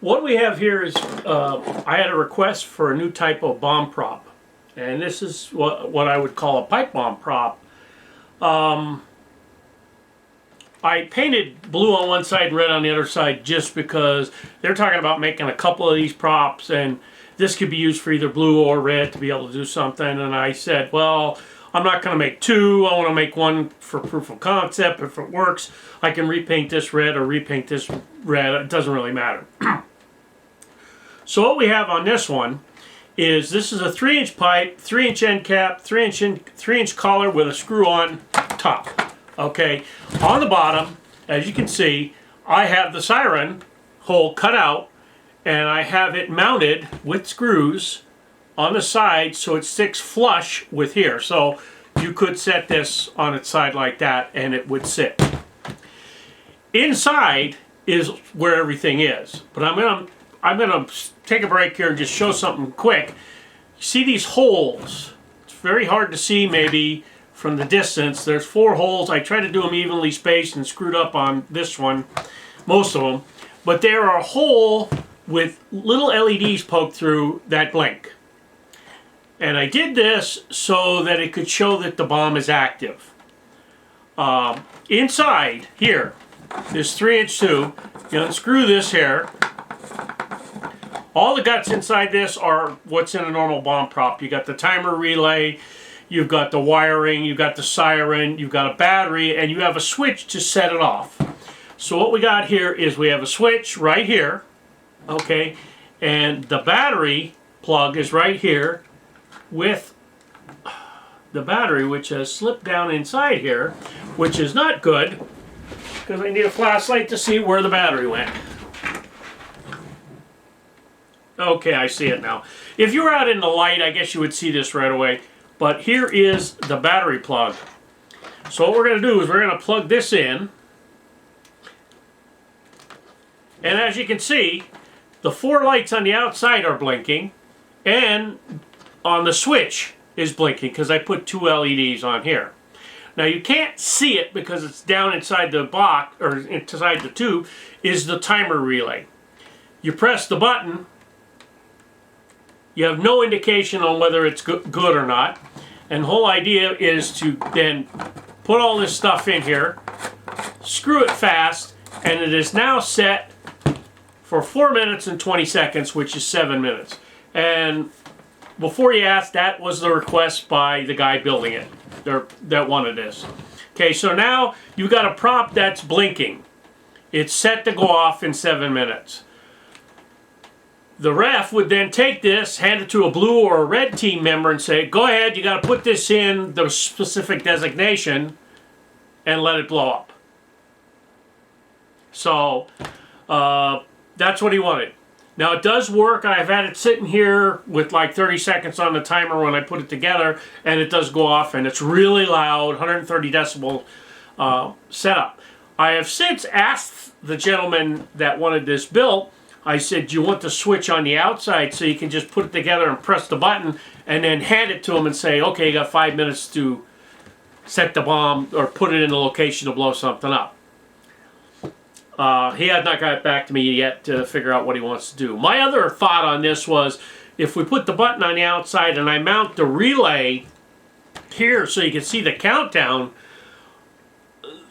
What we have here is, I had a request for a new type of bomb prop. And this is what I would call a pipe bomb prop. I painted blue on one side and red on the other side just because they're talking about making a couple of these props, and this could be used for either blue or red to be able to do something. And I said, well, I'm not going to make two. I want to make one for proof of concept. If it works, I can repaint this red or repaint this red. It doesn't really matter. So what we have on this one is, this is a 3-inch pipe, 3-inch end cap, 3-inch collar with a screw-on top. Okay, on the bottom, as you can see, I have the siren hole cut out, and I have it mounted with screws on the side so it sticks flush with here. So you could set this on its side like that and it would sit. Inside is where everything is, but I'm gonna take a break here and just show something quick. You see these holes? It's very hard to see maybe from the distance. There's 4 holes. I tried to do them evenly spaced and screwed up on this one, most of them. But there are a hole with little LEDs poked through that blink. And I did this so that it could show that the bomb is active. Inside here, this 3-inch tube, you unscrew this here. All the guts inside this are what's in a normal bomb prop. You got the timer relay, you've got the wiring, you've got the siren, you've got a battery, and you have a switch to set it off. So what we got here is we have a switch right here, okay, and the battery plug is right here with the battery, which has slipped down inside here, which is not good because I need a flashlight to see where the battery went. Okay, I see it now. If you were out in the light, I guess you would see this right away. But here is the battery plug. So what we're going to do is we're going to plug this in. And as you can see, the 4 lights on the outside are blinking. And on the switch is blinking because I put 2 LEDs on here. Now you can't see it because it's down inside the box, or inside the tube, is the timer relay. You press the button. You have no indication on whether it's good or not. And the whole idea is to then put all this stuff in here, screw it fast, and it is now set for 4 minutes and 20 seconds, which is 7 minutes. And before you ask, that was the request by the guy building it, that wanted this. Okay, so now you've got a prop that's blinking. It's set to go off in 7 minutes. The ref would then take this, hand it to a blue or a red team member and say, go ahead, you got to put this in the specific designation and let it blow up. So that's what he wanted. Now it does work. I've had it sitting here with like 30 seconds on the timer when I put it together, and it does go off, and it's really loud, 130 decibel setup. I have since asked the gentleman that wanted this built, I said, do you want the switch on the outside so you can just put it together and press the button and then hand it to him and say, okay, you got 5 minutes to set the bomb or put it in the location to blow something up. He has not got back to me yet to figure out what he wants to do. My other thought on this was, if we put the button on the outside and I mount the relay here so you can see the countdown,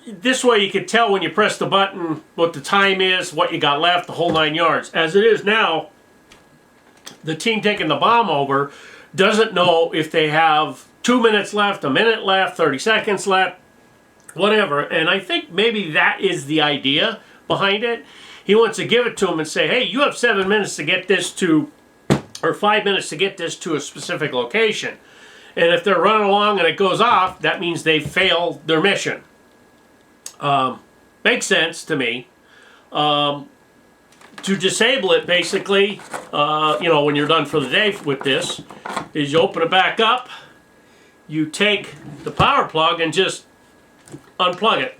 this way you can tell when you press the button what the time is, what you got left, the whole 9 yards. As it is now, the team taking the bomb over doesn't know if they have 2 minutes left, a minute left, 30 seconds left, whatever. And I think maybe that is the idea behind it. He wants to give it to them and say, hey, you have 7 minutes to get this to, or 5 minutes to get this to a specific location. And if they're running along and it goes off, that means they failed their mission. Makes sense to me. To disable it, basically, you know, when you're done for the day with this, is you open it back up, you take the power plug and just unplug it.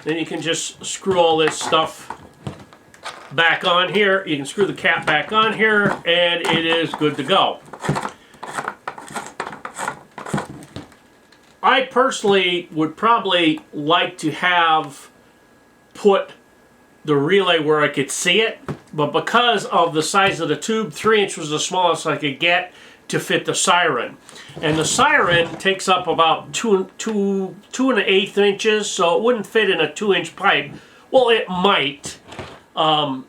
Then you can just screw all this stuff back on here. You can screw the cap back on here, and it is good to go. I personally would probably like to have put the relay where I could see it, but because of the size of the tube, 3-inch was the smallest I could get to fit the siren. And the siren takes up about 2 1/8 inches, so it wouldn't fit in a 2-inch pipe. Well, it might, but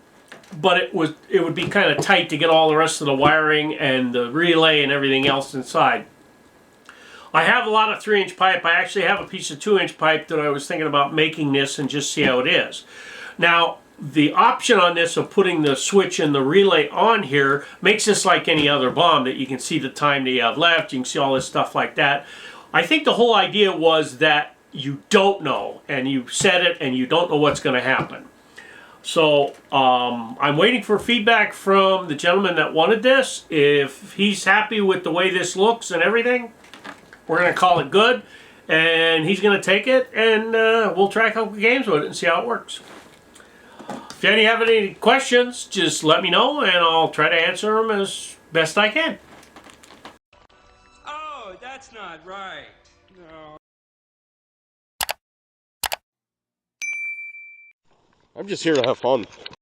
it would be kind of tight to get all the rest of the wiring and the relay and everything else inside. I have a lot of 3-inch pipe. I actually have a piece of 2-inch pipe that I was thinking about making this and just see how it is. Now, the option on this of putting the switch and the relay on here makes this like any other bomb, that you can see the time that you have left, you can see all this stuff like that. I think the whole idea was that you don't know, and you set it and you don't know what's going to happen. So I'm waiting for feedback from the gentleman that wanted this. If he's happy with the way this looks and everything, we're going to call it good, and he's going to take it, and we'll try a couple games with it and see how it works. If you have any questions, just let me know, and I'll try to answer them as best I can. Oh, that's not right. No. I'm just here to have fun.